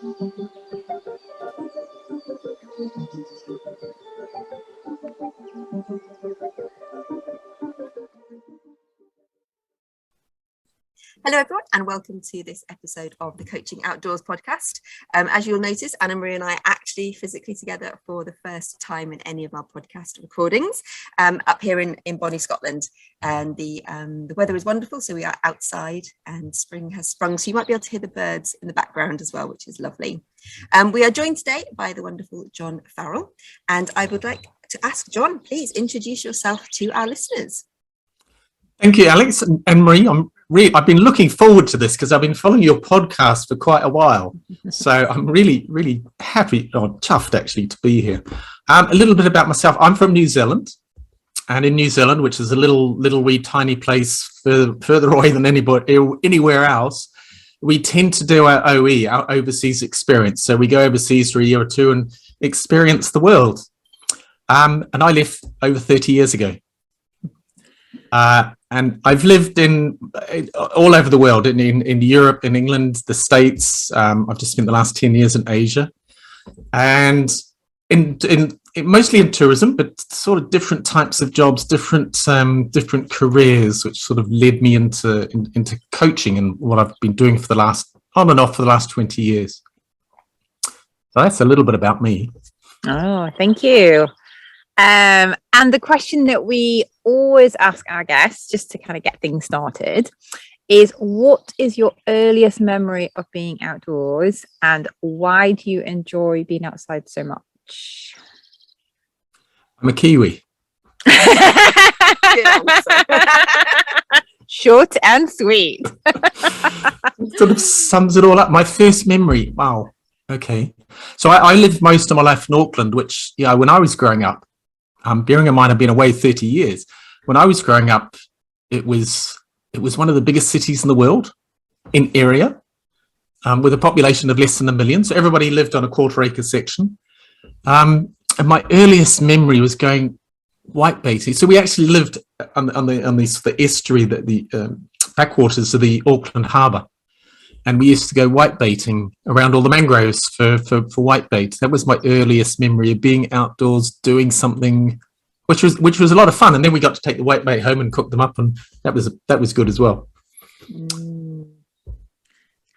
Hello everyone, and welcome to this episode of the Coaching Outdoors podcast. As you'll notice, Anna Marie and I are actually physically together for the first time in any of our podcast recordings up here in Bonnie, Scotland. And the weather is wonderful, so we are outside and spring has sprung, so you might be able to hear the birds in the background as well, which is lovely. We are joined today by the wonderful John Farrell, and I would like to ask John, please introduce yourself to our listeners. Thank you, Alex and Anne-Marie. I've been looking forward to this because I've been following your podcast for quite a while. So I'm really, really happy, or chuffed actually, to be here. A little bit about myself. I'm from New Zealand. And in New Zealand, which is a little wee tiny place further away than anywhere else, we tend to do our OE, our overseas experience. So we go overseas for a year or two and experience the world. And I left over 30 years ago. And I've lived in all over the world, in Europe, in England, the States. I've just spent the last 10 years in Asia, and in mostly in tourism, but sort of different types of jobs, different careers, which sort of led me into coaching and what I've been doing for the last on and off for the last 20 years. So that's a little bit about me. Oh, thank you. And the question that we always ask our guests, just to kind of get things started, is what is your earliest memory of being outdoors, and why do you enjoy being outside so much? I'm a Kiwi. Short and sweet. Sort of sums it all up. My first memory. Wow. Okay. So I lived most of my life in Auckland, which, when I was growing up, bearing in mind I've been away 30 years. When I was growing up, it was one of the biggest cities in the world in area, with a population of less than 1 million. So everybody lived on a quarter-acre section. And my earliest memory was going whitebaiting. So we actually lived on the estuary, the backwaters of the Auckland Harbour. And we used to go whitebaiting around all the mangroves for whitebait. That was my earliest memory of being outdoors doing something, which was a lot of fun. And then we got to take the whitebait home and cook them up, and that was good as well.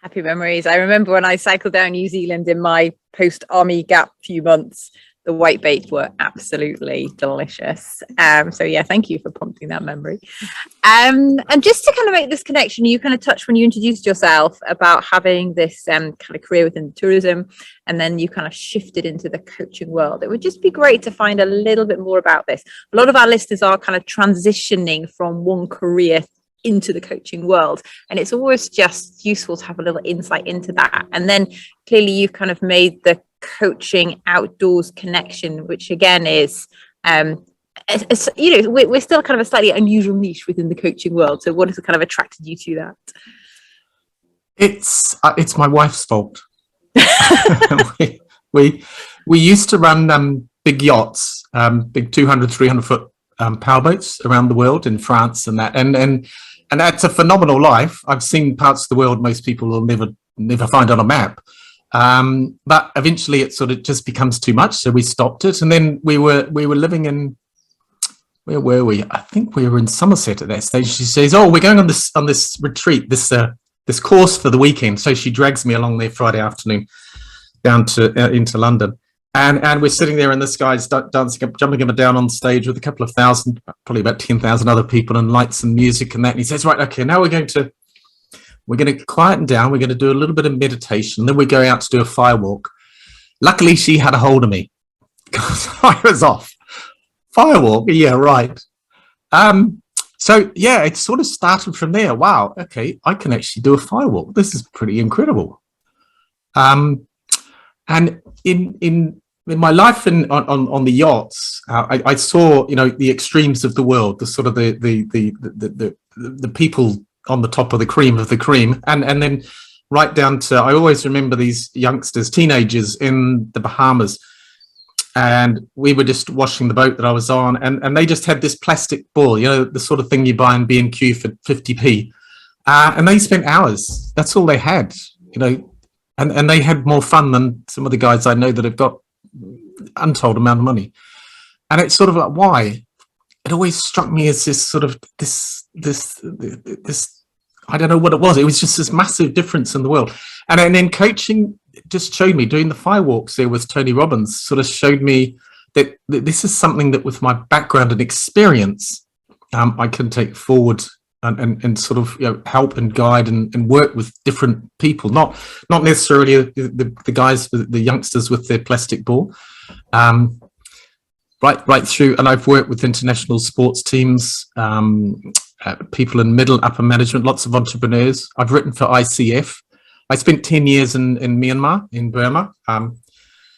Happy memories. I remember when I cycled down New Zealand in my post-army gap few months, the whitebait were absolutely delicious. So yeah, thank you for prompting that memory. And just to kind of make this connection, you kind of touched when you introduced yourself about having this kind of career within tourism, and then you kind of shifted into the coaching world. It would just be great to find a little bit more about this. A lot of our listeners are kind of transitioning from one career into the coaching world, and it's always just useful to have a little insight into that. And then clearly you've kind of made the coaching outdoors connection, which again is we're still kind of a slightly unusual niche within the coaching world. So what has kind of attracted you to that? It's my wife's fault. we used to run big yachts, big 200, 300 foot powerboats around the world in France and that, and that's a phenomenal life. I've seen parts of the world most people will never find on a map. But eventually it sort of just becomes too much, so we stopped it. And then we were living in, where were we? I think we were in Somerset at that stage. She says, "Oh, we're going on this retreat, this course for the weekend." So she drags me along there Friday afternoon down to into London, and we're sitting there, and this guy's dancing up, jumping up and down on stage with a couple of thousand, probably about 10,000 other people, and lights and music and that. And he says, "Right, okay, now we're going to quieten down. We're going to do a little bit of meditation. Then we go out to do a fire walk." Luckily, she had a hold of me because I was off. Fire walk, yeah, right. So yeah, it sort of started from there. Wow, okay, I can actually do a fire walk. This is pretty incredible. And in my life on the yachts, I saw the extremes of the world, the sort of the people on the top of the cream, and then right down to, I always remember these youngsters, teenagers in the Bahamas, and we were just washing the boat that I was on, and they just had this plastic ball, the sort of thing you buy in B&Q for 50p, and they spent hours. That's all they had, and they had more fun than some of the guys I know that have got untold amount of money. And it's sort of like, why? It always struck me as this sort of this I don't know what it was. It was just this massive difference in the world. And then coaching just showed me, doing the firewalks there with Tony Robbins, sort of showed me that this is something that with my background and experience, I can take forward and sort of, you know, help and guide and work with different people, not necessarily the guys, the youngsters with their plastic ball, right through. And I've worked with international sports teams, people in middle upper management, lots of entrepreneurs. I've written for ICF. I spent 10 years in Myanmar, in Burma.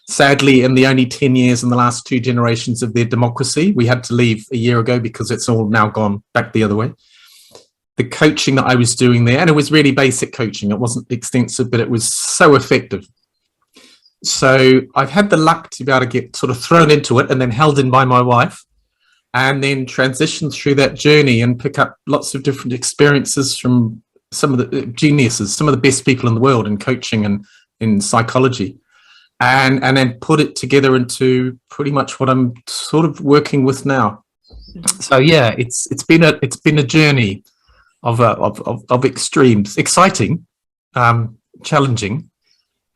Sadly, in the only 10 years in the last 2 generations of their democracy, we had to leave a year ago because it's all now gone back the other way. The coaching that I was doing there, and it was really basic coaching. It wasn't extensive, but it was so effective. So I've had the luck to be able to get sort of thrown into it and then held in by my wife, and then transition through that journey and pick up lots of different experiences from some of the geniuses, some of the best people in the world in coaching and in psychology, and then put it together into pretty much what I'm sort of working with now. So yeah, it's been a journey of extremes, exciting, challenging.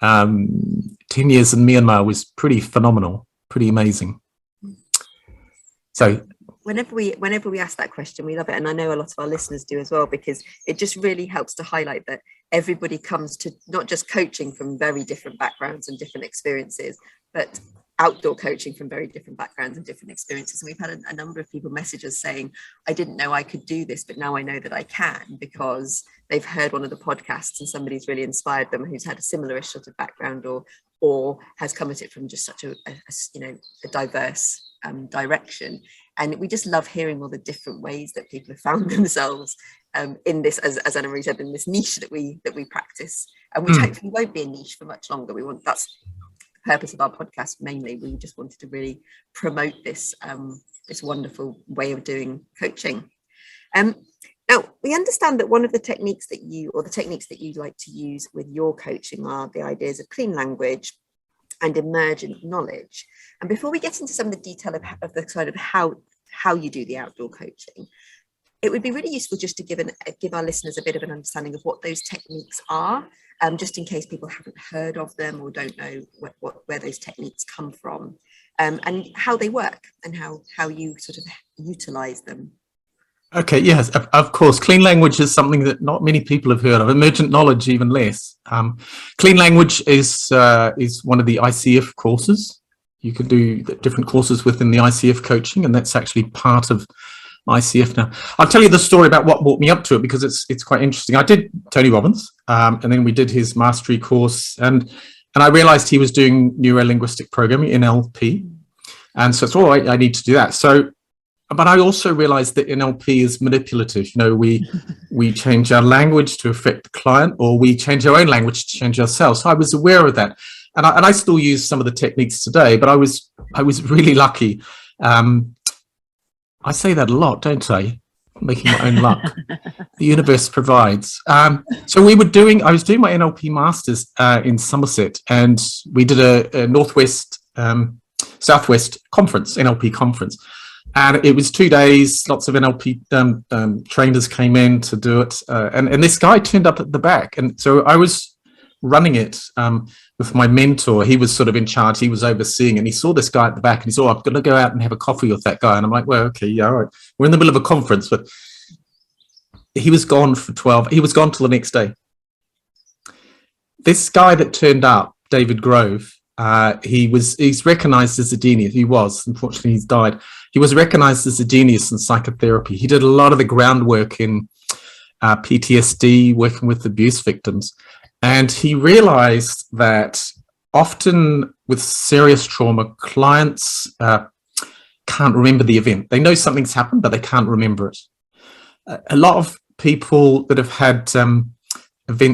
10 years in Myanmar was pretty phenomenal, pretty amazing. So whenever we ask that question, we love it, and I know a lot of our listeners do as well, because it just really helps to highlight that everybody comes to not just coaching from very different backgrounds and different experiences, but outdoor coaching from very different backgrounds and different experiences. And we've had a number of people message us saying, I didn't know I could do this, but now I know that I can, because they've heard one of the podcasts and somebody's really inspired them who's had a similar sort of background or has come at it from just such a diverse direction. And we just love hearing all the different ways that people have found themselves in this, as Anna Marie said, in this niche that we practice, and which hopefully won't be a niche for much longer. That's the purpose of our podcast mainly. We just wanted to really promote this this wonderful way of doing coaching. Now, we understand that one of the techniques that you like to use with your coaching are the ideas of clean language and emergent knowledge. And before we get into some of the detail of the sort of how you do the outdoor coaching, it would be really useful just to give our listeners a bit of an understanding of what those techniques are, just in case people haven't heard of them or don't know where those techniques come from, and how they work and how you sort of utilize them. Okay, yes, of course. Clean language is something that not many people have heard of. Emergent knowledge, even less. Clean language is one of the ICF courses. You can do different courses within the ICF coaching, and that's actually part of ICF now. I'll tell you the story about what brought me up to it, because it's quite interesting. I did Tony Robbins, and then we did his mastery course, and I realized he was doing neuro-linguistic programming, NLP, and so it's all right, I need to do that. But I also realized that NLP is manipulative. You know, we change our language to affect the client, or we change our own language to change ourselves. So I was aware of that, and I still use some of the techniques today. But I was really lucky. I say that a lot, don't I? Making my own luck. The universe provides. So I was doing my NLP masters in Somerset, and we did a Northwest Southwest conference, NLP conference. And it was 2 days, lots of NLP trainers came in to do it. And this guy turned up at the back. And so I was running it with my mentor. He was sort of in charge. He was overseeing, and he saw this guy at the back, and he said, I'm going to go out and have a coffee with that guy. And I'm like, well, okay, yeah, all right. We're in the middle of a conference, but he was gone he was gone till the next day. This guy that turned up, David Grove, he's recognized as a genius. He was, unfortunately, he's died. He was recognized as a genius in psychotherapy. He did a lot of the groundwork in PTSD, working with abuse victims. And he realized that often with serious trauma, clients can't remember the event. They know something's happened, but they can't remember it. A lot of people that have had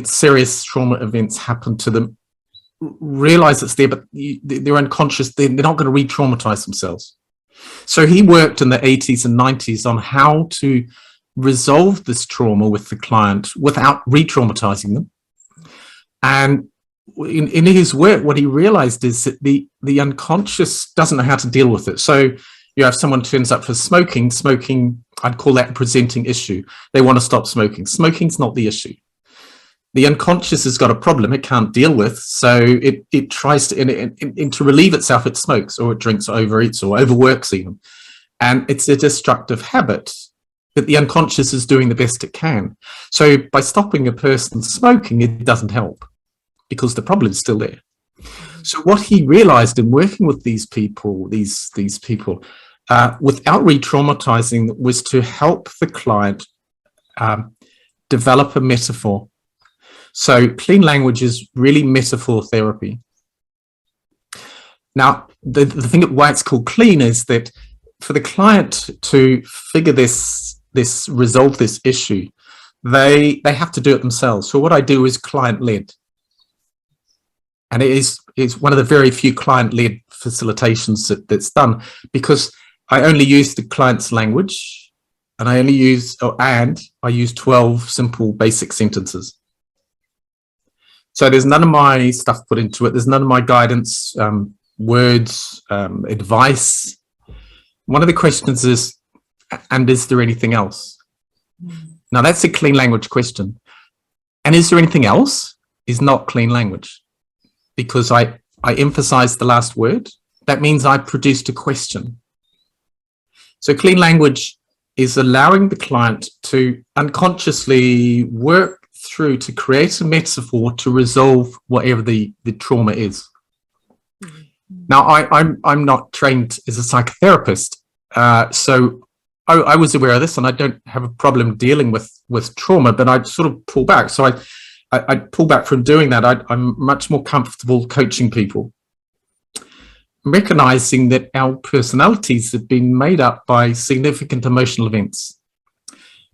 serious trauma events happen to them realize it's there, but they're unconscious. They're not going to re-traumatize themselves. So he worked in the 80s and 90s on how to resolve this trauma with the client without re-traumatizing them. And in his work, what he realized is that the unconscious doesn't know how to deal with it. So you have someone turns up for smoking, I'd call that a presenting issue. They want to stop smoking. Smoking's not the issue. The unconscious has got a problem it can't deal with, so it tries to relieve itself, it smokes, or it drinks, or overeats, or overworks even. And it's a destructive habit that the unconscious is doing the best it can. So by stopping a person smoking, it doesn't help because the problem is still there. So what he realized in working with these people, without re-traumatizing, was to help the client develop a metaphor. So clean language is really metaphor therapy. Now, the thing why it's called clean is that for the client to figure resolve this issue, they have to do it themselves. So what I do is client-led. And it is one of the very few client-led facilitations that's done, because I only use the client's language, and I use 12 simple basic sentences. So there's none of my stuff put into it. There's none of my guidance, words, advice. One of the questions is, and is there anything else? Now that's a clean language question. And is there anything else is not clean language, because I emphasize the last word. That means I produced a question. So clean language is allowing the client to unconsciously work through to create a metaphor to resolve whatever the trauma is. Now, I'm not trained as a psychotherapist, so I was aware of this, and I don't have a problem dealing with trauma, but I sort of pull back. So I pull back from doing that. I'm much more comfortable coaching people, recognizing that our personalities have been made up by significant emotional events.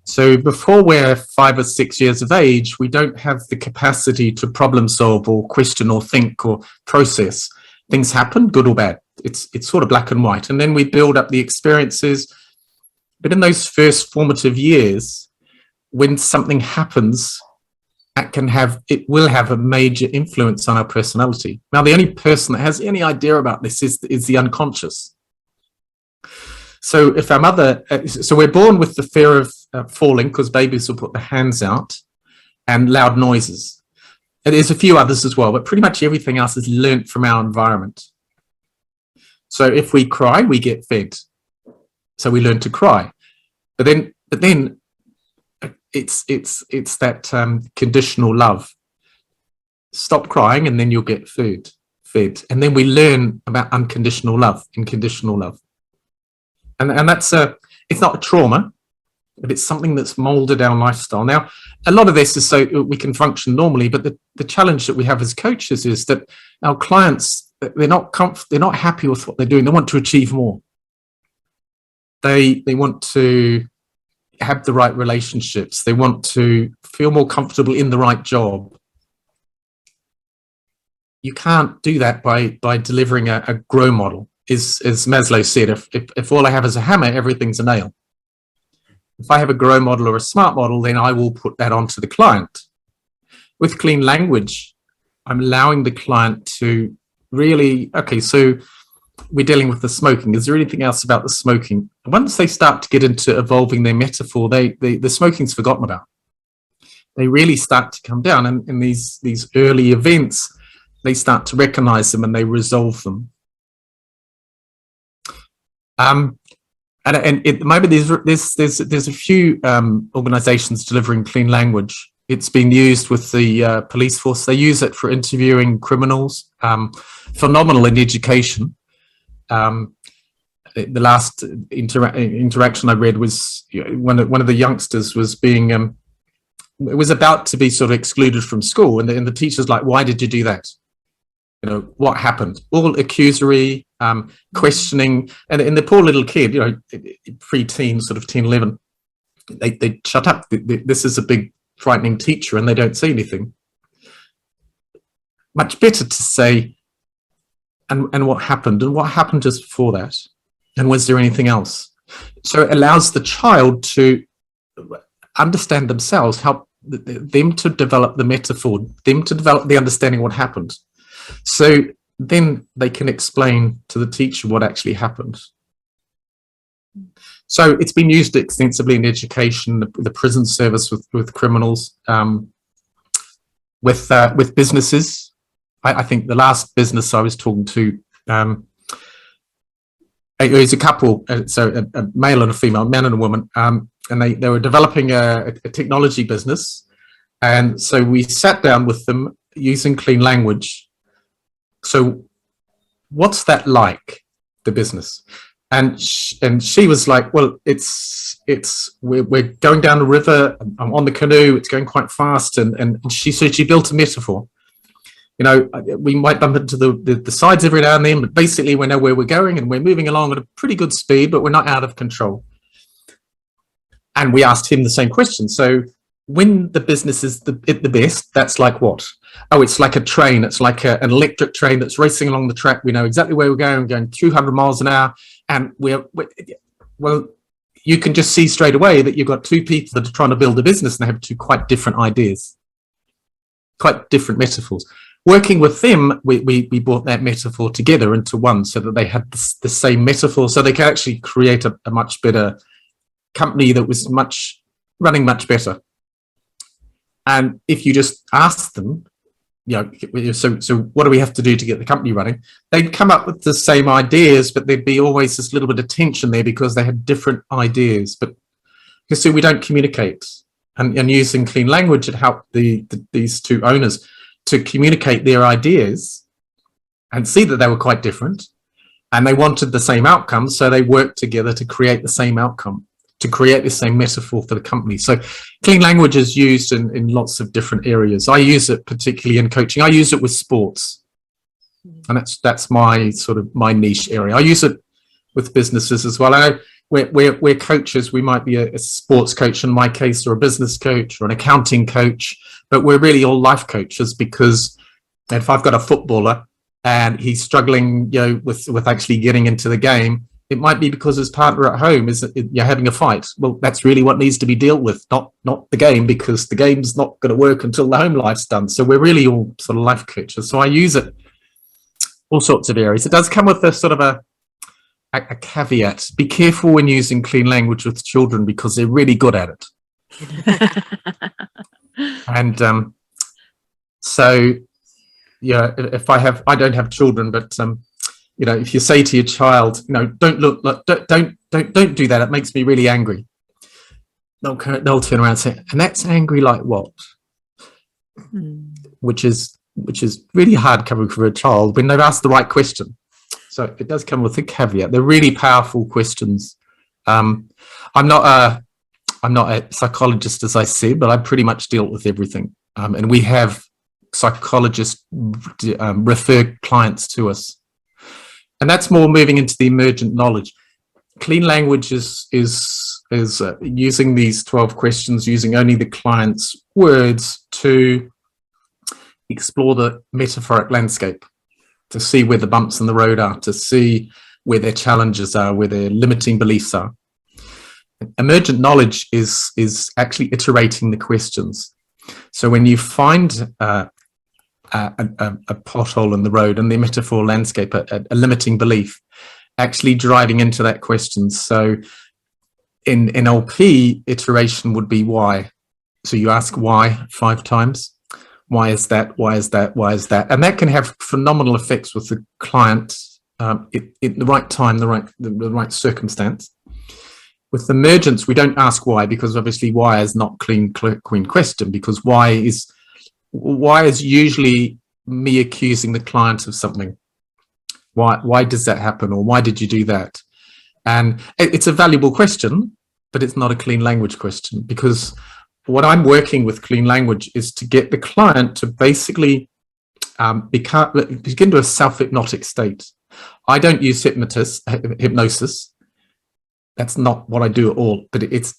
So before we're 5 or 6 years of age, we don't have the capacity to problem solve or question or think or process. Things happen, good or bad. It's sort of black and white. And then we build up the experiences. But in those first formative years, when something happens, it will have a major influence on our personality. Now, the only person that has any idea about this is the unconscious. So if our mother, so we're born with the fear of falling, because babies will put their hands out, and loud noises. And there's a few others as well, but pretty much everything else is learnt from our environment. So if we cry, we get fed. So we learn to cry. But then it's that conditional love. Stop crying and then you'll get fed. And then we learn about unconditional love, unconditional love. And that's it's not a trauma, but it's something that's molded our lifestyle. Now, a lot of this is so we can function normally, but the challenge that we have as coaches is that our clients, they're not happy with what they're doing. They want to achieve more. They want to have the right relationships. They want to feel more comfortable in the right job. You can't do that by delivering a grow model. As Maslow said, if all I have is a hammer, everything's a nail. If I have a grow model or a smart model, then I will put that onto the client. With clean language, I'm allowing the client to really, okay, so we're dealing with the smoking. Is there anything else about the smoking? Once they start to get into evolving their metaphor, the smoking's forgotten about. They really start to come down, and in these early events, they start to recognize them and they resolve them. And at the moment, there's a few organizations delivering clean language. It's been used with the police force. They use it for interviewing criminals. Phenomenal in education. The last interaction I read was one of the youngsters was being was about to be sort of excluded from school, and the teacher's like, "Why did you do that? You know, what happened?" All accusory, questioning, and the poor little kid, you know, pre-teen, sort of 10, 11, they shut up. This is a big frightening teacher, and they don't say anything. Much better to say, and what happened, and what happened just before that, and was there anything else? So it allows the child to understand themselves, help them to develop the metaphor, them to develop the understanding of what happened. So then they can explain to the teacher what actually happened. So it's been used extensively in education, the prison service with criminals, with businesses. I think the last business I was talking to, it was a couple, so a male and a female, man and a woman, and they were developing a technology business. And so we sat down with them using clean language. So what's that like, the business? And she was like, well, we're going down the river, I'm on the canoe, it's going quite fast. And she said she built a metaphor. You know, we might bump into the sides every now and then, but basically we know where we're going and we're moving along at a pretty good speed, but we're not out of control. And we asked him the same question. So when the business is at the best, that's like what? Oh, it's like a train. It's like an electric train that's racing along the track. We know exactly where we're going 200 miles an hour. And well, you can just see straight away that you've got two people that are trying to build a business and they have two quite different ideas, quite different metaphors. Working with them, we brought that metaphor together into one so that they had the same metaphor, so they could actually create a much better company that was running much better. And if you just ask them, you know, so what do we have to do to get the company running? They'd come up with the same ideas, but there'd be always this little bit of tension there because they had different ideas. But you see, we don't communicate, and using clean language, it helped these two owners to communicate their ideas and see that they were quite different, and they wanted the same outcome, so they worked together to create the same outcome, to create the same metaphor for the company. So clean language is used in lots of different areas. I use it particularly in coaching. I use it with sports, and that's my sort of my niche area. I use it with businesses as well. I know we're coaches. We might be a sports coach in my case, or a business coach, or an accounting coach, but we're really all life coaches, because if I've got a footballer and he's struggling, you know, with actually getting into the game, it might be because his partner at home you're having a fight. Well, that's really what needs to be dealt with, not the game, because the game's not going to work until the home life's done. So we're really all sort of life coaches. So I use it all sorts of areas. It does come with a sort of a caveat. Be careful when using clean language with children, because they're really good at it. And so yeah, I don't have children, but you know, if you say to your child, you know, don't do that, it makes me really angry, they'll turn around and say, and that's angry like what? Which is really hard coming from a child when they've asked the right question. So it does come with a caveat. They're really powerful questions. I'm not a psychologist, as I said, but I pretty much deal with everything. And we have psychologists refer clients to us. And that's more moving into the emergent knowledge. Clean language is using these 12 questions, using only the client's words to explore the metaphoric landscape, to see where the bumps in the road are, to see where their challenges are, where their limiting beliefs are. Emergent knowledge is actually iterating the questions. So when you find a pothole in the road and the metaphor landscape, a limiting belief, actually driving into that question. So in NLP, iteration would be why. So you ask why 5 times. Why is that? Why is that? Why is that? And that can have phenomenal effects with the client at the right time, the right circumstance. With emergence, we don't ask why, because obviously why is not clean question, because why is usually me accusing the client of something. Why does that happen, or why did you do that? And it's a valuable question, but it's not a clean language question, because what I'm working with clean language is to get the client to basically begin to a self-hypnotic state. I don't use hypnosis. That's not what I do at all, but it's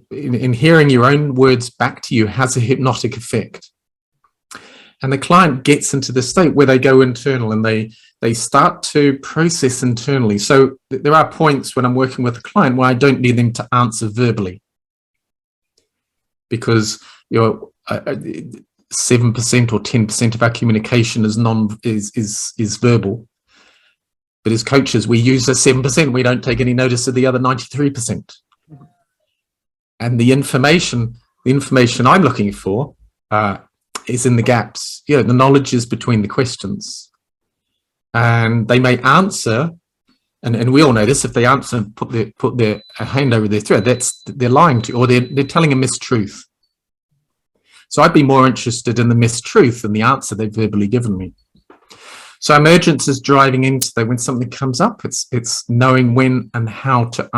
in hearing your own words back to you has a hypnotic effect. And the client gets into the state where they go internal and they start to process internally. So there are points when I'm working with a client where I don't need them to answer verbally, because 7% or 10% of our communication is verbal. But as coaches, we use the 7%. We don't take any notice of the other 93%. And the information I'm looking for is in the gaps. The knowledge is between the questions. And they may answer, and we all know this, if they answer and put their hand over their throat, they're lying to you, or they're telling a mistruth. So I'd be more interested in the mistruth than the answer they've verbally given me. So emergence is driving into that when something comes up. It's knowing when and how to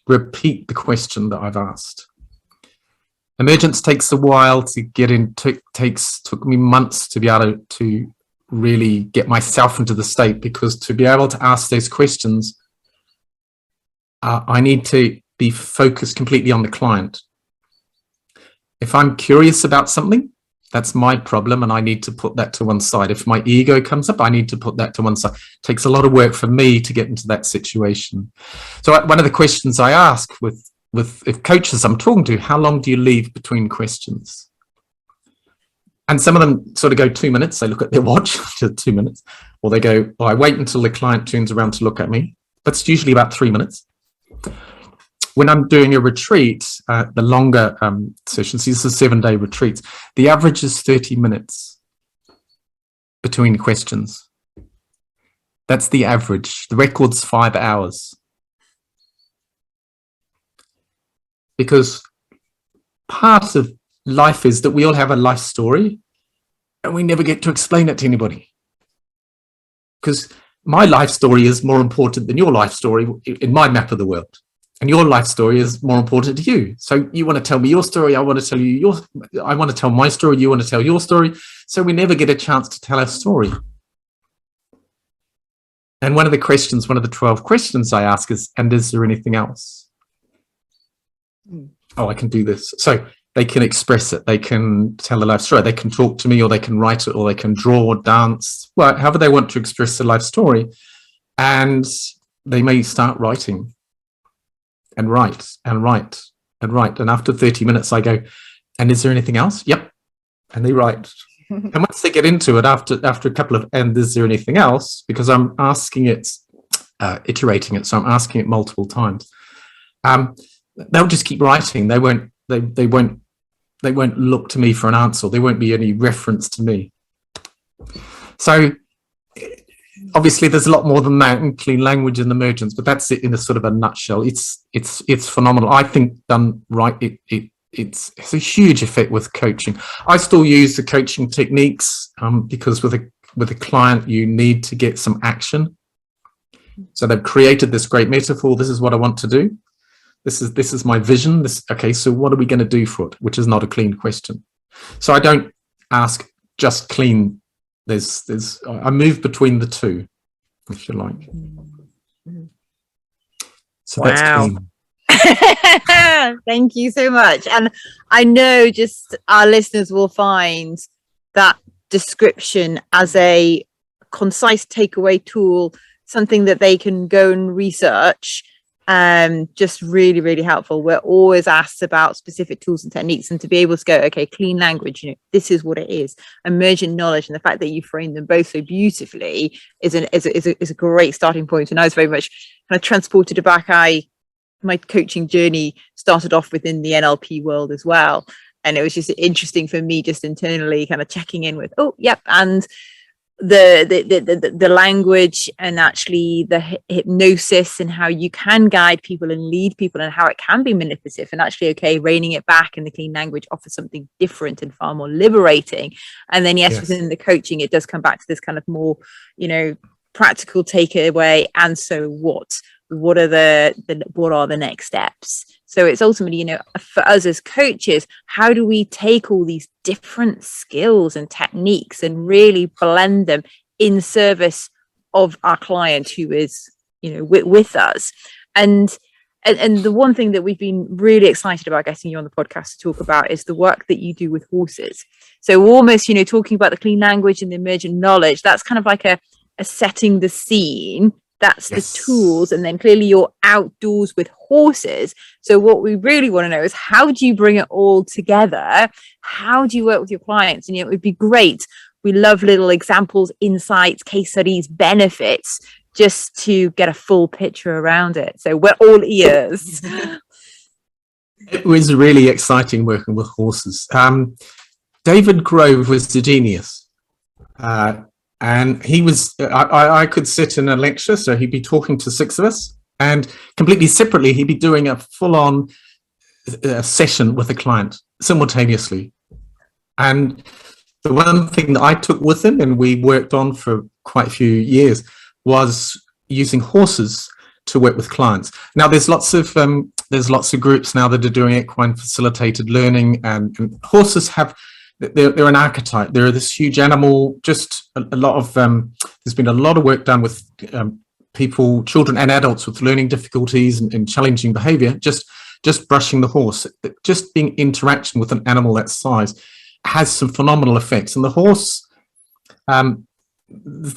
repeat the question that I've asked. Emergence takes a while to get in. Took me months to be able to really get myself into the state, because to be able to ask those questions, I need to be focused completely on the client. If I'm curious about something, that's my problem, and I need to put that to one side. If my ego comes up, I need to put that to one side. It takes a lot of work for me to get into that situation. So one of the questions I ask with if coaches I'm talking to, how long do you leave between questions? And some of them sort of go 2 minutes. They look at their watch to 2 minutes, or they go, I wait until the client turns around to look at me. That's usually about 3 minutes. When I'm doing a retreat, the longer sessions, these are 7-day retreats, the average is 30 minutes between questions. That's the average. The record's 5 hours. Because part of life is that we all have a life story, and we never get to explain it to anybody. Because my life story is more important than your life story in my map of the world. And your life story is more important to you. So you want to tell me your story, I want to tell you I want to tell my story, you want to tell your story. So we never get a chance to tell our story. And one of the 12 questions I ask is, and is there anything else? Oh, I can do this. So they can express it. They can tell a life story. They can talk to me, or they can write it, or they can draw or dance, well, however they want to express their life story. And they may start writing. And write and write and write. And after 30 minutes, I go, and is there anything else? Yep. And they write. And once they get into it, after a couple of, and is there anything else? Because I'm asking it, iterating it. So I'm asking it multiple times. They'll just keep writing. They won't look to me for an answer. There won't be any reference to me. So obviously, there's a lot more than that in clean language and emergence, but that's it in a sort of a nutshell. It's phenomenal. I think done right, it's a huge effect with coaching. I still use the coaching techniques because with a client, you need to get some action. So they've created this great metaphor. This is what I want to do. This is my vision. Okay, so what are we going to do for it? Which is not a clean question. So I don't ask just clean. I move between the two, if you like. So wow. That's clean. Thank you so much. And I know just our listeners will find that description as a concise takeaway tool, something that they can go and research. Just really, really helpful. We're always asked about specific tools and techniques, and to be able to go, okay, clean language, this is what it is. Emergent knowledge, and the fact that you frame them both so beautifully is a great starting point. And I was very much kind of transported back. My coaching journey started off within the NLP world as well, and it was just interesting for me, just internally, kind of checking in with, oh, yep, and the language, and actually the hypnosis, and how you can guide people and lead people, and how it can be manipulative, and actually, okay, reining it back in the clean language offers something different and far more liberating. And then yes, within the coaching, it does come back to this kind of more, practical takeaway. And so what are the next steps? So it's ultimately, for us as coaches, how do we take all these different skills and techniques and really blend them in service of our client who is, with us? And the one thing that we've been really excited about getting you on the podcast to talk about is the work that you do with horses. So almost, talking about the clean language and the emergent knowledge, that's kind of like a setting the scene That's the tools. And then clearly you're outdoors with horses. So what we really want to know is, how do you bring it all together? How do you work with your clients? And it would be great. We love little examples, insights, case studies, benefits, just to get a full picture around it. So we're all ears. It was really exciting working with horses. David Grove was the genius. And he was, I could sit in a lecture, so he'd be talking to 6 of us, and completely separately, he'd be doing a full-on session with a client simultaneously. And the one thing that I took with him, and we worked on for quite a few years, was using horses to work with clients. Now, there's lots of groups now that are doing equine facilitated learning, and horses have. They're an archetype. They're this huge animal. Just a lot of there's been a lot of work done with people, children and adults with learning difficulties and challenging behavior. Just brushing the horse, just being interaction with an animal that size has some phenomenal effects. And the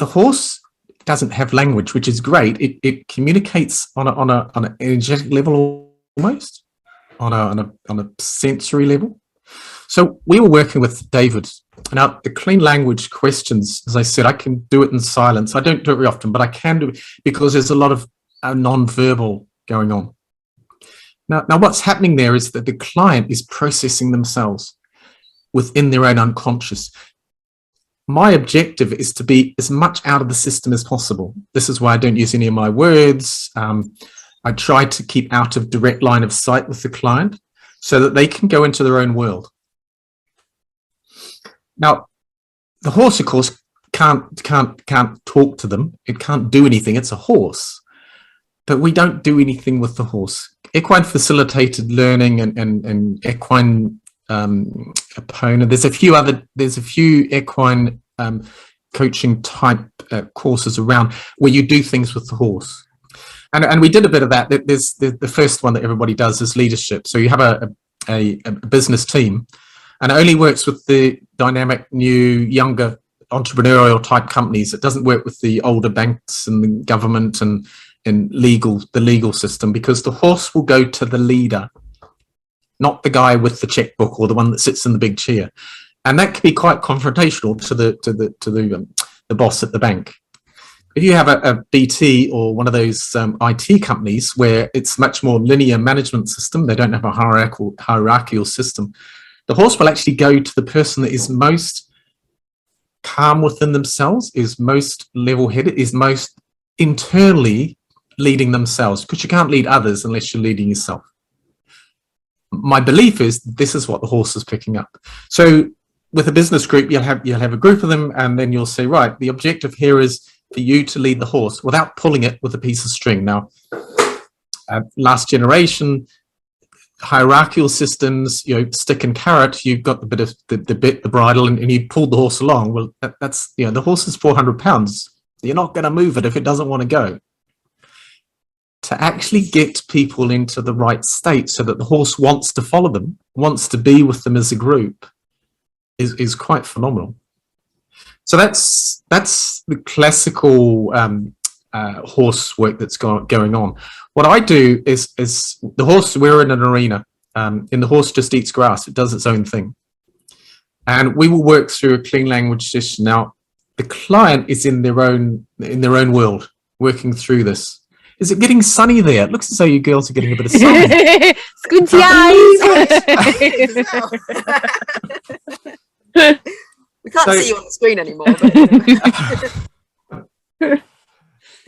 horse doesn't have language, which is great. It communicates on an energetic level, almost on a sensory level. So we were working with David. Now, the clean language questions, as I said, I can do it in silence. I don't do it very often, but I can do it because there's a lot of non-verbal going on. Now, what's happening there is that the client is processing themselves within their own unconscious. My objective is to be as much out of the system as possible. This is why I don't use any of my words. I try to keep out of direct line of sight with the client so that they can go into their own world. Now, the horse, of course, can't talk to them. It can't do anything. It's a horse. But we don't do anything with the horse. Equine facilitated learning and equine opponent. There's a few equine coaching type courses around where you do things with the horse. And we did a bit of that. There's the first one that everybody does is leadership. So you have a business team, and it only works with the dynamic, new, younger, entrepreneurial type companies. It doesn't work with the older banks and the government and the legal system, because the horse will go to the leader, not the guy with the checkbook or the one that sits in the big chair. And that can be quite confrontational to the boss at the bank. If you have a BT or one of those IT companies where it's much more linear management system, they don't have a hierarchical system, the horse will actually go to the person that is most calm within themselves, is most level-headed, is most internally leading themselves, because you can't lead others unless you're leading yourself. My belief is this is what the horse is picking up. So with a business group, you'll have a group of them, and then you'll say, right, the objective here is for you to lead the horse without pulling it with a piece of string. Now, last generation hierarchical systems, stick and carrot, you've got the bit of the bridle, and you pulled the horse along. Well, that's the horse is 400 pounds. You're not going to move it if it doesn't want to go. To actually get people into the right state so that the horse wants to follow them, wants to be with them as a group, is quite phenomenal. So that's the classical horse work that's going on. What I do is the horse, we're in an arena, and the horse just eats grass. It does its own thing. And we will work through a clean language session. Now, the client is in their own world, working through this. Is it getting sunny there? It looks as though you girls are getting a bit of sun. Squinty eyes. We can't see you on the screen anymore. But...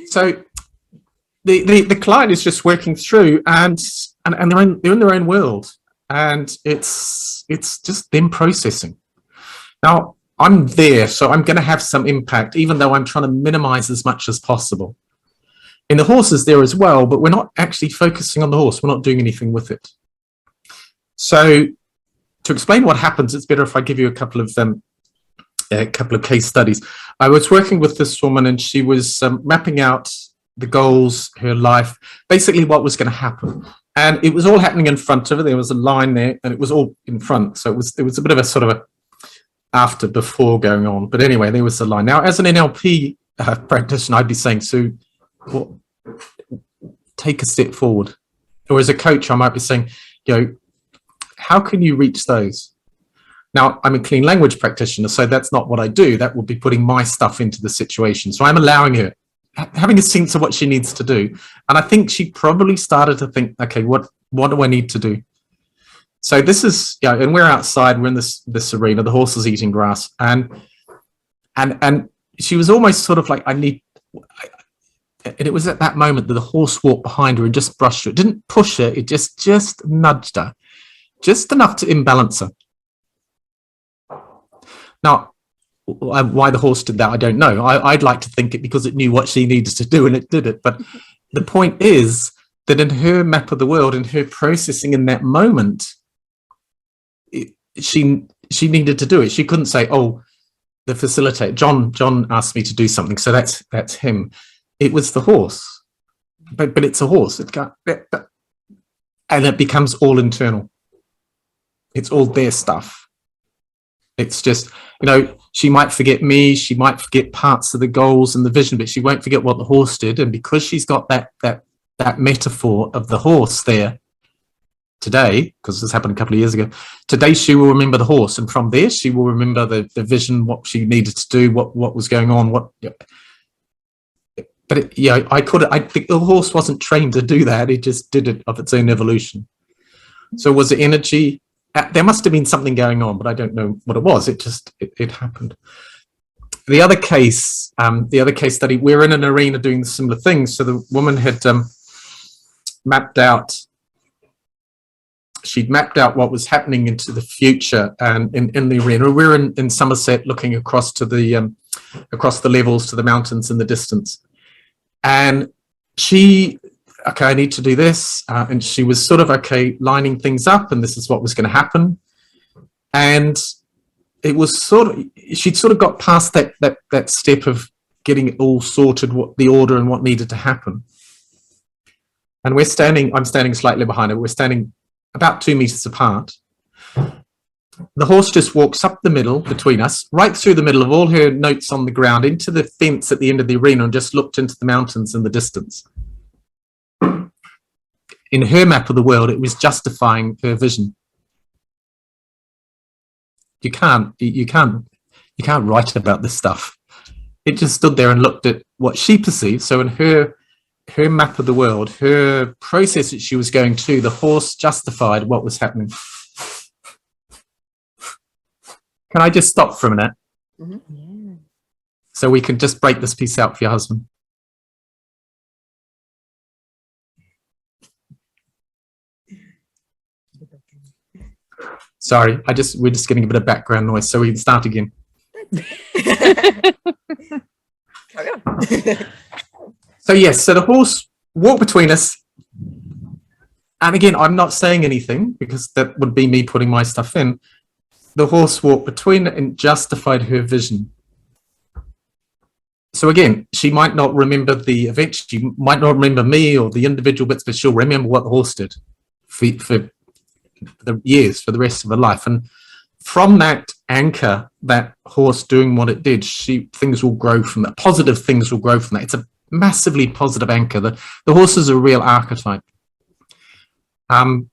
So the client is just working through, and they're in their own world, and it's just them processing. Now, I'm there, so I'm going to have some impact, even though I'm trying to minimize as much as possible. And the horse is there as well, but we're not actually focusing on the horse. We're not doing anything with it. So to explain what happens, it's better if I give you a couple of case studies. I was working with this woman, and she was mapping out the goals, her life, basically what was going to happen. And it was all happening in front of her. There was a line there, and it was all in front. So it was a bit of a sort of a after, before going on. But anyway, there was a line. Now, as an NLP practitioner, I'd be saying, Sue, well, take a step forward. Or as a coach, I might be saying, how can you reach those? Now, I'm a clean language practitioner, so that's not what I do. That would be putting my stuff into the situation. So I'm allowing her, having a sense of what she needs to do. And I think she probably started to think, okay, what do I need to do? So this is, and we're outside, we're in this arena, the horse is eating grass. And she was almost sort of like, and it was at that moment that the horse walked behind her and just brushed her. It didn't push her, it just nudged her, just enough to imbalance her. Now, why the horse did that, I don't know. I'd like to think it because it knew what she needed to do and it did it. But the point is that in her map of the world, in her processing in that moment, she needed to do it. She couldn't say, oh, the facilitator, John asked me to do something, so that's him. It was the horse. But it's a horse. And it becomes all internal. It's all their stuff. It's just, she might forget me, she might forget parts of the goals and the vision, but she won't forget what the horse did. And because she's got that metaphor of the horse there today, because this happened a couple of years ago, today she will remember the horse. And from there, she will remember the vision, what she needed to do, what was going on. But I think the horse wasn't trained to do that. It just did it of its own evolution. So was it energy? There must have been something going on, but I don't know what it was. It happened. The other case study, we're in an arena doing similar things. So the woman had mapped out what was happening into the future and in the arena. We're in Somerset, looking across to the levels to the mountains in the distance. And I need to do this. And she was sort of, lining things up, and this is what was going to happen. And it was she'd sort of got past that step of getting it all sorted, what the order and what needed to happen. And I'm standing slightly behind her. We're standing about 2 meters apart. The horse just walks up the middle between us, right through the middle of all her notes on the ground, into the fence at the end of the arena, and just looked into the mountains in the distance. In her map of the world, it was justifying her vision. You can't write about this stuff. It just stood there and looked at what she perceived. So in her map of the world, her process that she was going to, the horse justified what was happening. Can I just stop for a minute? Mm-hmm. Yeah. So we can just break this piece out for your husband. Sorry, we're just getting a bit of background noise, so we can start again. Carry on. So yes, so the horse walked between us. And again, I'm not saying anything because that would be me putting my stuff in. The horse walked between and justified her vision. So again, she might not remember the event, she might not remember me or the individual bits, but she'll remember what the horse did for the years, for the rest of her life. And from that anchor, that horse doing what it did, things will grow from that. Positive things will grow from that. It's a massively positive anchor. The horse is a real archetype. And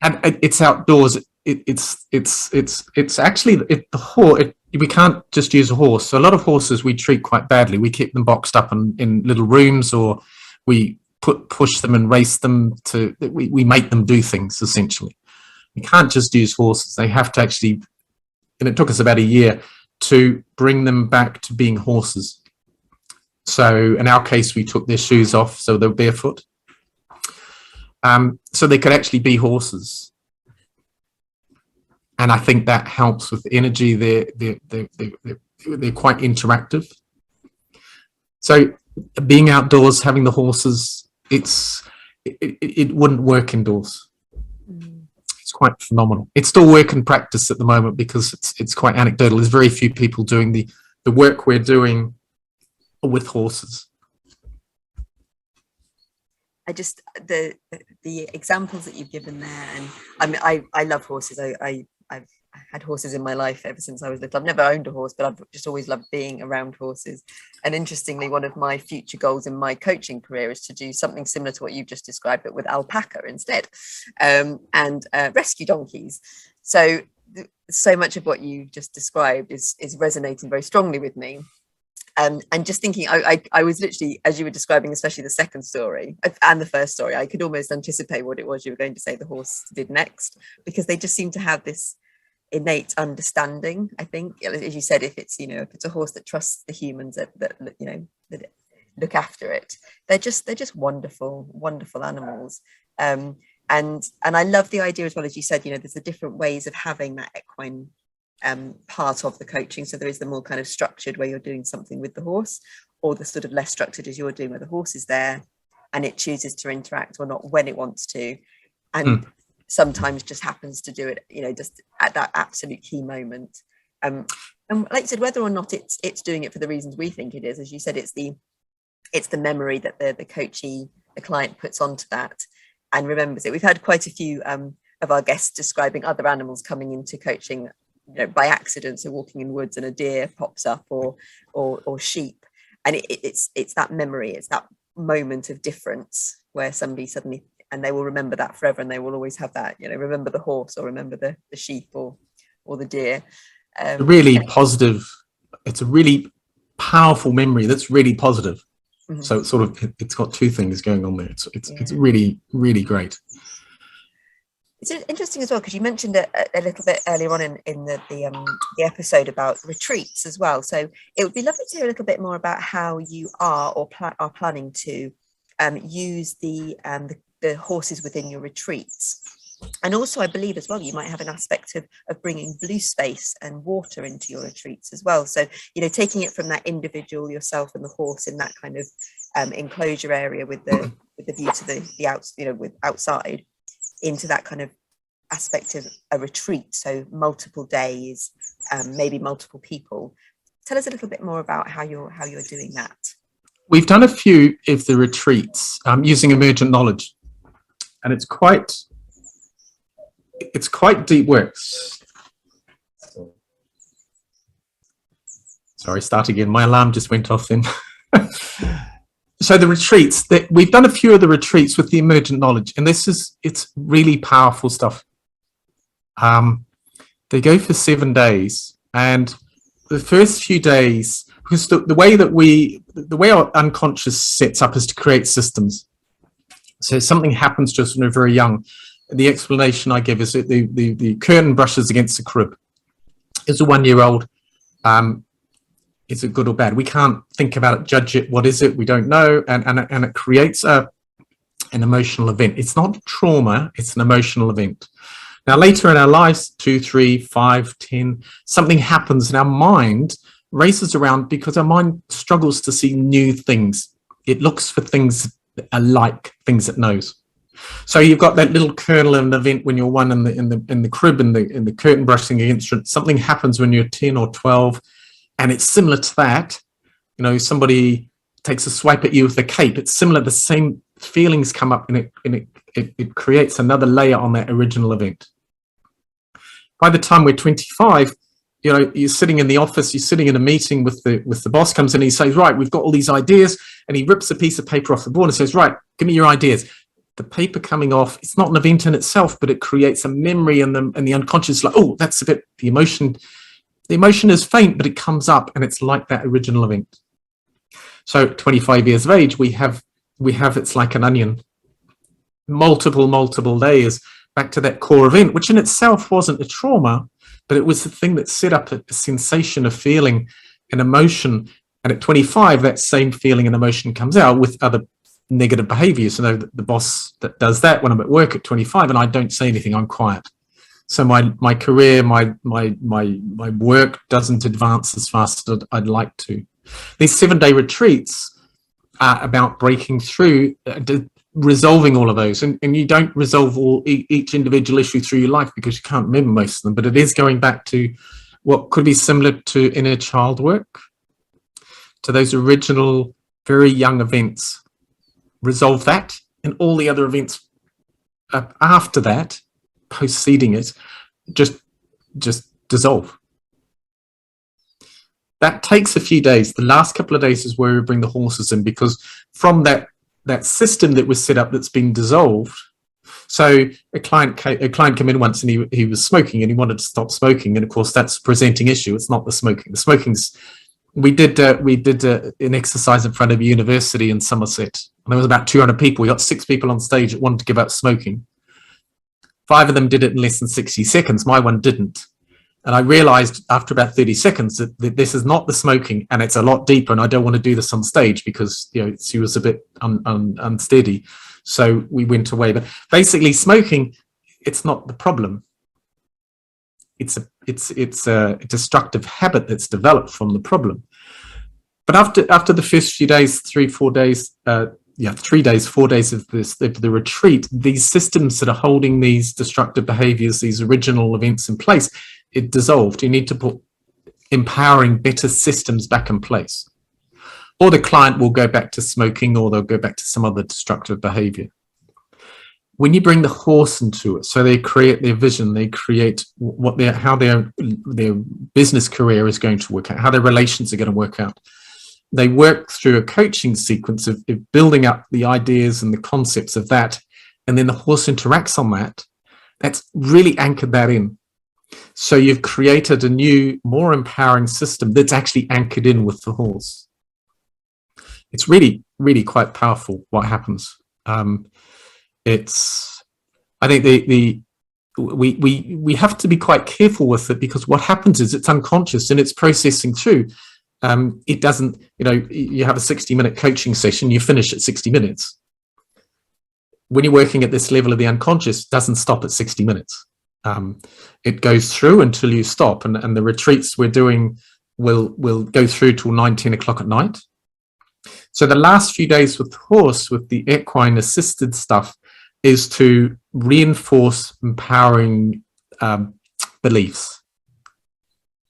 it's outdoors. It's actually the horse. We can't just use a horse. So a lot of horses we treat quite badly. We keep them boxed up in little rooms, or we push them and race them we make them do things, essentially. We can't just use horses. They have to actually, and it took us about a year to bring them back to being horses. So in our case, we took their shoes off, so they were barefoot. So they could actually be horses. And I think that helps with energy. They're quite interactive. So being outdoors, having the horses, it wouldn't work indoors. It's quite phenomenal. It's still work in practice at the moment because it's quite anecdotal. There's very few people doing the work we're doing with horses. The examples that you've given there, and I love horses. I've had horses in my life ever since I was little. I've never owned a horse, but I've just always loved being around horses. And interestingly, one of my future goals in my coaching career is to do something similar to what you've just described, but with alpaca instead, and rescue donkeys. So much of what you just described is resonating very strongly with me. And just thinking, I was literally, as you were describing, especially the second story and the first story, I could almost anticipate what it was you were going to say the horse did next, because they just seem to have this innate understanding. I think, as you said, if it's a horse that trusts the humans that look after it, they're just wonderful animals. And I love the idea as well, as you said, there's the different ways of having that equine part of the coaching. So there is the more kind of structured where you're doing something with the horse, or the sort of less structured as you're doing where the horse is there and it chooses to interact or not when it wants to, and sometimes just happens to do it just at that absolute key moment. And like I said, whether or not it's doing it for the reasons we think it is, as you said, it's the memory that the coachee, the client, puts onto that and remembers it. We've had quite a few of our guests describing other animals coming into coaching by accident, so walking in woods and a deer pops up, or sheep, and it's that memory, it's that moment of difference where somebody suddenly, and they will remember that forever, and they will always have that, remember the horse or remember the sheep or the deer. Really positive. It's a really powerful memory that's really positive. Mm-hmm. So it's got two things going on there. It's really, really great. It's interesting as well, because you mentioned a little bit earlier on in the episode about retreats as well. So it would be lovely to hear a little bit more about how you are planning to use the horses within your retreats. And also, I believe as well, you might have an aspect of bringing bluespace and water into your retreats as well. So, taking it from that individual, yourself and the horse, in that kind of enclosure area with the view to the outside, into that kind of aspect of a retreat, so multiple days, maybe multiple people. Tell us a little bit more about how you're doing that. We've done a few of the retreats using emergent knowledge, and it's quite deep work. Sorry, start again. My alarm just went off then. So the retreats, we've done a few of the retreats with the emergent knowledge, and it's really powerful stuff. They go for 7 days, and the first few days, because the way our unconscious sets up is to create systems. So something happens to us when we're very young. The explanation I give is that the curtain brushes against the crib. As a 1-year-old, is it good or bad? We can't think about it, judge it. What is it? We don't know. And it creates an emotional event. It's not trauma, it's an emotional event. Now, later in our lives, 2, 3, 5, 10, something happens and our mind races around because our mind struggles to see new things. It looks for things alike, things it knows. So you've got that little kernel of an event when you're one in the crib, in the curtain brushing against it. Something happens when you're 10 or 12. And it's similar to that. Somebody takes a swipe at you with a cape. It's similar. The same feelings come up, and it creates another layer on that original event. By the time we're 25, you're sitting in the office, you're sitting in a meeting with the boss, comes in and he says, right, we've got all these ideas, and he rips a piece of paper off the board and says, right, give me your ideas. The paper coming off, it's not an event in itself, but it creates a memory in the unconscious, like, oh, that's a bit, the emotion is faint, but it comes up, and it's like that original event. So 25 years of age, we have it's like an onion, multiple layers back to that core event, which in itself wasn't a trauma, but it was the thing that set up a sensation of feeling and emotion. And at 25, that same feeling and emotion comes out with other negative behaviors. So the boss that does that when I'm at work at 25, and I don't say anything, I'm quiet. So my career, my work doesn't advance as fast as I'd like to. These 7-day retreats are about breaking through, resolving all of those. And you don't resolve each individual issue through your life because you can't remember most of them, but it is going back to what could be similar to inner child work, to those original, very young events. Resolve that, and all the other events after that, preceding it, just just dissolve. That takes a few days. The last couple of days is where we bring the horses in, because from that system that was set up that's been dissolved. So a client came in once and he was smoking and he wanted to stop smoking, and of course that's a presenting issue. It's not the smoking. The smoking's we did an exercise in front of a university in Somerset, and there was about 200 people. We got 6 people on stage that wanted to give up smoking. 5 of them did it in less than 60 seconds. My one didn't. And I realized after about 30 seconds that this is not the smoking, and it's a lot deeper, and I don't want to do this on stage because, you know, she was a bit unsteady. So we went away. But basically smoking, it's not the problem. It's a destructive habit that's developed from the problem. But after the first few days, 4 days of the retreat, these systems that are holding these destructive behaviors, these original events in place, it dissolved. You need to put empowering better systems back in place, or the client will go back to smoking, or they'll go back to some other destructive behavior. When you bring the horse into it, so they create their vision, they create how their business career is going to work out, how their relations are going to work out. They work through a coaching sequence of building up the ideas and the concepts of that, and then the horse interacts on that. That's really anchored that in. So you've created a new, more empowering system that's actually anchored in with the horse. It's really, really quite powerful what happens. I think we have to be quite careful with it, because what happens is it's unconscious and it's processing through. It doesn't, you know, you have a 60-minute coaching session, you finish at 60 minutes. When you're working at this level of the unconscious, it doesn't stop at 60 minutes. It goes through until you stop, and the retreats we're doing will go through till 9-10 o'clock at night. So the last few days with the horse, with the equine assisted stuff, is to reinforce empowering beliefs,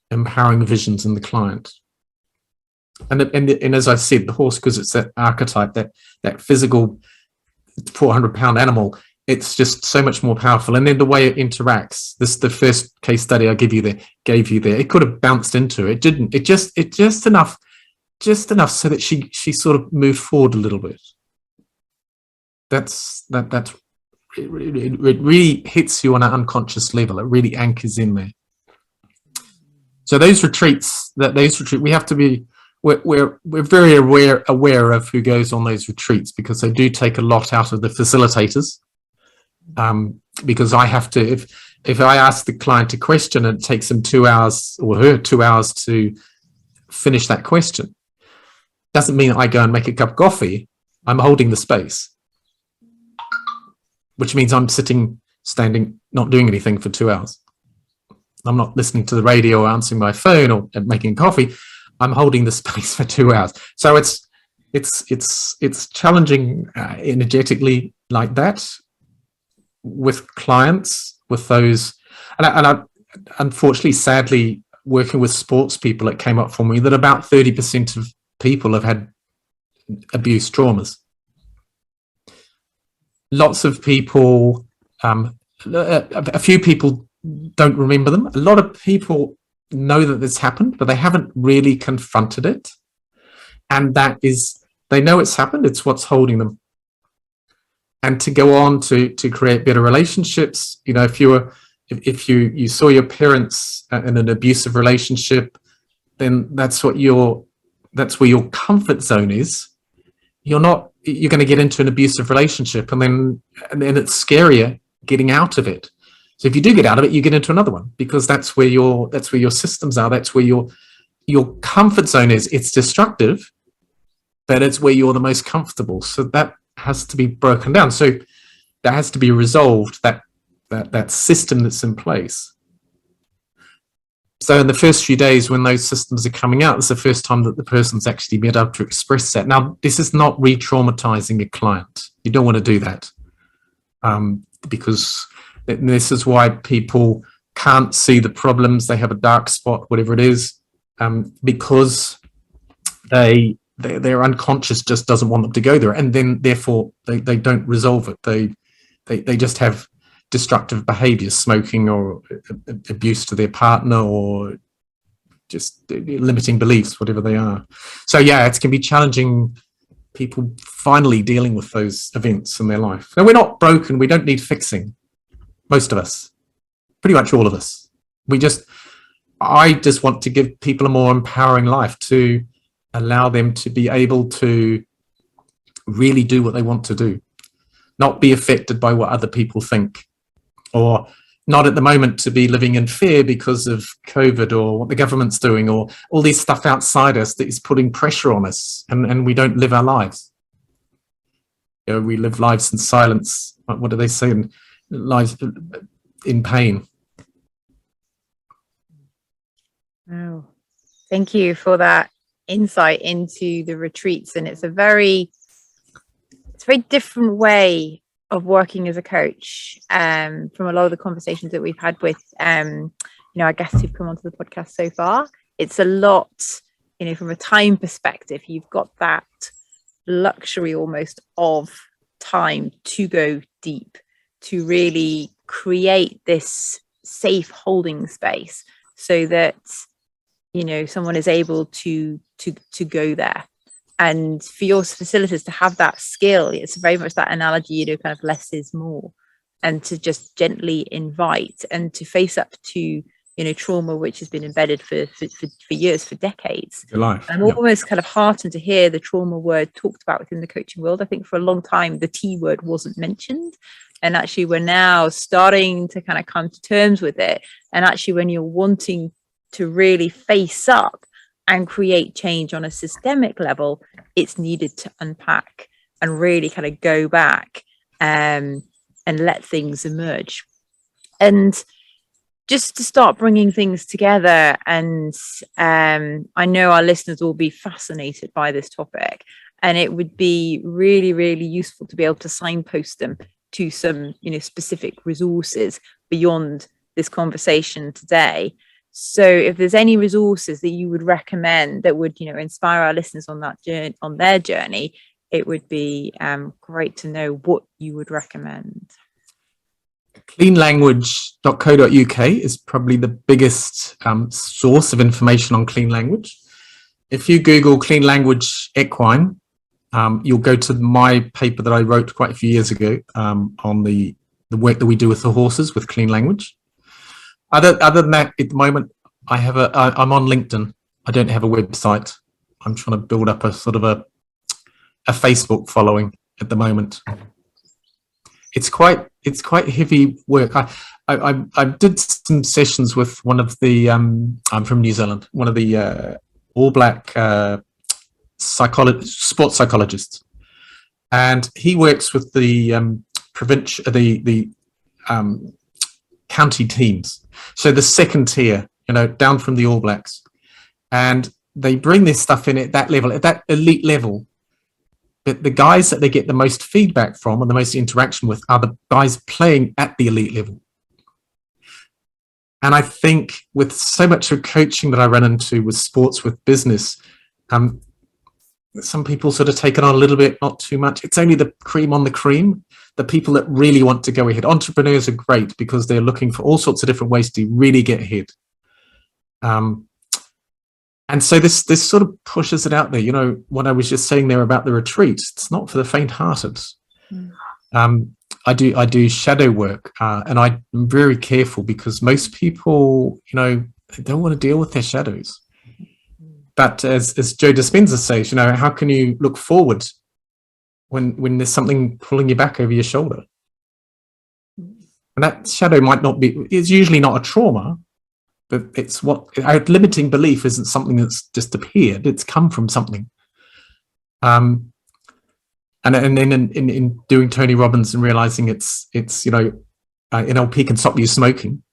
empowering visions in the client. And as I said, the horse, because it's that archetype, that physical 400-pound animal, it's just so much more powerful. And then the way it interacts, this is the first case study I gave you there. It could have bounced into it. It didn't. It just enough so that she sort of moved forward a little bit. It really hits you on an unconscious level. It really anchors in there. So those retreats, we have to be. We're very aware of who goes on those retreats, because they do take a lot out of the facilitators. Because I have to, if I ask the client a question and it takes him 2 hours or her 2 hours to finish that question, doesn't mean I go and make a cup of coffee. I'm holding the space, which means I'm sitting, standing, not doing anything for 2 hours. I'm not listening to the radio or answering my phone or making coffee. I'm holding the space for 2 hours. So it's challenging energetically like that with clients, with those, and I unfortunately, sadly, working with sports people, it came up for me that about 30% of people have had abuse traumas. Lots of people, a few people don't remember them. A lot of people know that this happened, but they haven't really confronted it. And that is, they know it's happened, it's what's holding them. And to go on to create better relationships, you know, if you saw your parents in an abusive relationship, then that's where your comfort zone is. You're going to get into an abusive relationship, and then it's scarier getting out of it. So if you do get out of it, you get into another one, because that's where your systems are. That's where your comfort zone is. It's destructive, but it's where you're the most comfortable. So that has to be broken down. So that has to be resolved, that system that's in place. So in the first few days when those systems are coming out, it's the first time that the person's actually been able to express that. Now, this is not re-traumatizing a client. You don't want to do that, because this is why people can't see the problems. They have a dark spot, whatever it is, because their unconscious just doesn't want them to go there, and then therefore they don't resolve it. They just have destructive behaviors, smoking or abuse to their partner or just limiting beliefs, whatever they are. So yeah, it can be challenging, people finally dealing with those events in their life. Now, we're not broken. We don't need fixing. Most of us, pretty much all of us. I just want to give people a more empowering life, to allow them to be able to really do what they want to do, not be affected by what other people think, or not at the moment to be living in fear because of COVID or what the government's doing, or all this stuff outside us that is putting pressure on us, and we don't live our lives. You know, we live lives in silence. What do they say? Lives in pain. Wow. Thank you for that insight into the retreats. And it's a very different way of working as a coach, from a lot of the conversations that we've had with our guests who've come onto the podcast so far. It's a lot, from a time perspective, you've got that luxury almost of time to go deep, to really create this safe holding space so that someone is able to go there. And for your facilitators to have that skill, it's very much that analogy, kind of less is more, and to just gently invite and to face up to, trauma, which has been embedded for years, for decades. Your life. I'm almost kind of heartened to hear the trauma word talked about within the coaching world. I think for a long time, the T word wasn't mentioned. And actually, we're now starting to kind of come to terms with it. And actually, when you're wanting to really face up and create change on a systemic level, it's needed to unpack and really kind of go back and let things emerge. And just to start bringing things together, and I know our listeners will be fascinated by this topic, and it would be really, really useful to be able to signpost them to some, specific resources beyond this conversation today. So if there's any resources that you would recommend that would, inspire our listeners on that journey, on their journey, it would be great to know what you would recommend. Cleanlanguage.co.uk is probably the biggest source of information on clean language. If you Google clean language equine, you'll go to my paper that I wrote quite a few years ago on the work that we do with the horses with clean language. Other than that, at the moment, I'm on LinkedIn. I don't have a website. I'm trying to build up a sort of a Facebook following at the moment. It's quite heavy work. I did some sessions with one of the I'm from New Zealand, one of the All Black sports psychologists, and he works with the provincial the county teams. So the second tier, down from the All Blacks, and they bring this stuff in at that level, at that elite level. But the guys that they get the most feedback from and the most interaction with are the guys playing at the elite level. And I think with so much of coaching that I run into with sports, with business, some people sort of take it on a little bit, not too much. It's only the cream on the cream. The people that really want to go ahead. Entrepreneurs are great because they're looking for all sorts of different ways to really get ahead. And so this sort of pushes it out there. What I was just saying there about the retreats, it's not for the faint-hearted. I do shadow work, and I'm very careful because most people, they don't want to deal with their shadows. But as Joe Dispenza says, how can you look forward when there's something pulling you back over your shoulder? And that shadow it's usually not a trauma, but it's our limiting belief isn't something that's just appeared. It's come from something. And then in doing Tony Robbins and realizing it's NLP can stop you smoking.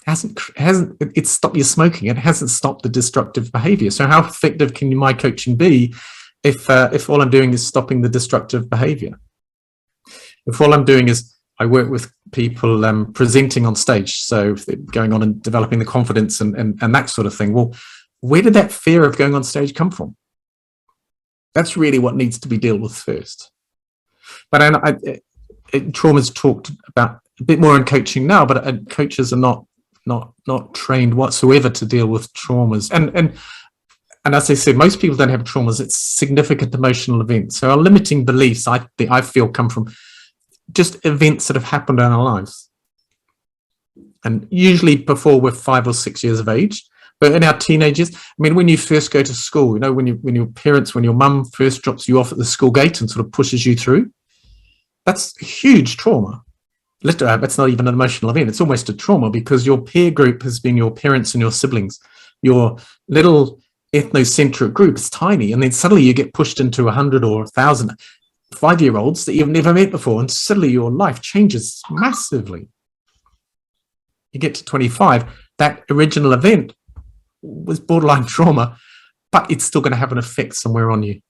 It's stopped you smoking. It hasn't stopped the destructive behavior. So how effective can my coaching be if all I'm doing is stopping the destructive behavior? If all I'm doing is I work with people presenting on stage, so if they're going on and developing the confidence and that sort of thing. Well, where did that fear of going on stage come from? That's really what needs to be dealt with first. But trauma's talked about a bit more in coaching now, but coaches are not trained whatsoever to deal with traumas. And as I said, most people don't have traumas. It's significant emotional events. So our limiting beliefs, I feel, come from just events that have happened in our lives. And usually before we're 5 or 6 years of age. But in our teenagers, I mean, when you first go to school, when your mum first drops you off at the school gate and sort of pushes you through, that's a huge trauma. That's not even an emotional event. It's almost a trauma, because your peer group has been your parents and your siblings. Your little ethnocentric group is tiny, and then suddenly you get pushed into 100 or 1,000 5-year-olds that you've never met before, and suddenly your life changes massively. You get to 25, that original event was borderline trauma, but it's still going to have an effect somewhere on you.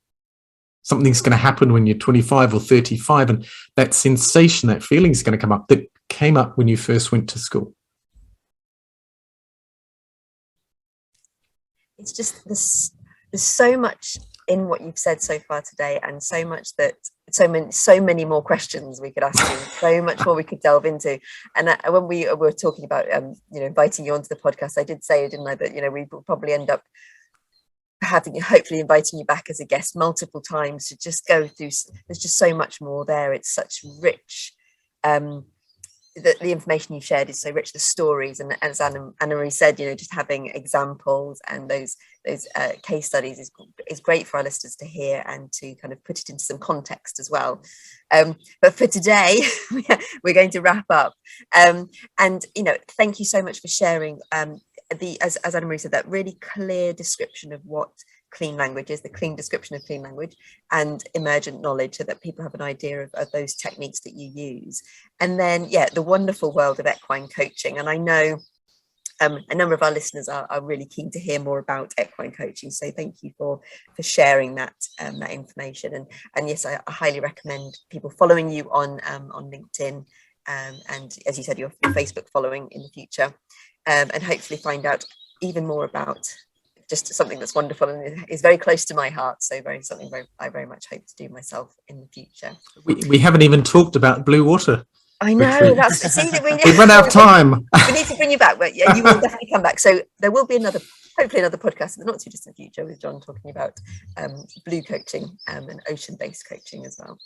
Something's going to happen when you're 25 or 35, and that sensation, that feeling is going to come up that came up when you first went to school. It's just there's so much in what you've said so far today, and so much that so many more questions we could ask you, so much more we could delve into. And when we were talking about inviting you onto the podcast, I did say, didn't I, that we will probably end up hopefully inviting you back as a guest multiple times to just go through. There's just so much more there. It's such rich. The information you shared is so rich, the stories, and as Anna-Marie said, just having examples and those case studies is great for our listeners to hear, and to kind of put it into some context as well. But for today, we're going to wrap up. And thank you so much for sharing as Anna-Marie said, that really clear description of what clean language is, the clean description of clean language, and emergent knowledge, so that people have an idea of those techniques that you use. And then, the wonderful world of equine coaching. And I know a number of our listeners are really keen to hear more about equine coaching. So thank you for sharing that information. And yes, I highly recommend people following you on LinkedIn, and as you said, your Facebook following in the future, and hopefully find out even more about just something that's wonderful and is very close to my heart. So something I very much hope to do myself in the future. We haven't even talked about blue water. I know, we've run out of time. We need to bring you back, but yeah, you will definitely come back. So there will be hopefully another podcast in the not too distant future with John talking about blue coaching and ocean-based coaching as well.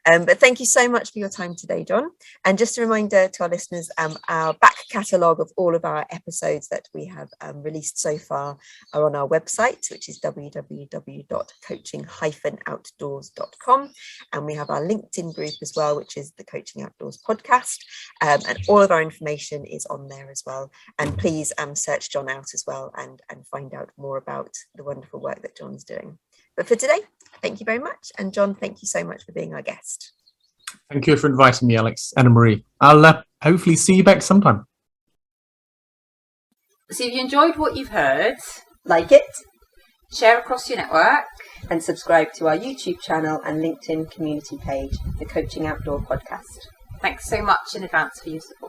But thank you so much for your time today, John. And just a reminder to our listeners, our back catalogue of all of our episodes that we have released so far are on our website, which is www.coaching-outdoors.com. And we have our LinkedIn group as well, which is the Coaching Outdoors podcast. And all of our information is on there as well. And please search John out as well and find out more about the wonderful work that John's doing. But for today, thank you very much. And John, thank you so much for being our guest. Thank you for inviting me, Alex. Anna-Marie, I'll hopefully see you back sometime. So if you enjoyed what you've heard, Like it, share across your network, and subscribe to our YouTube channel and LinkedIn community page, the Coaching Outdoor Podcast. Thanks so much in advance for your support.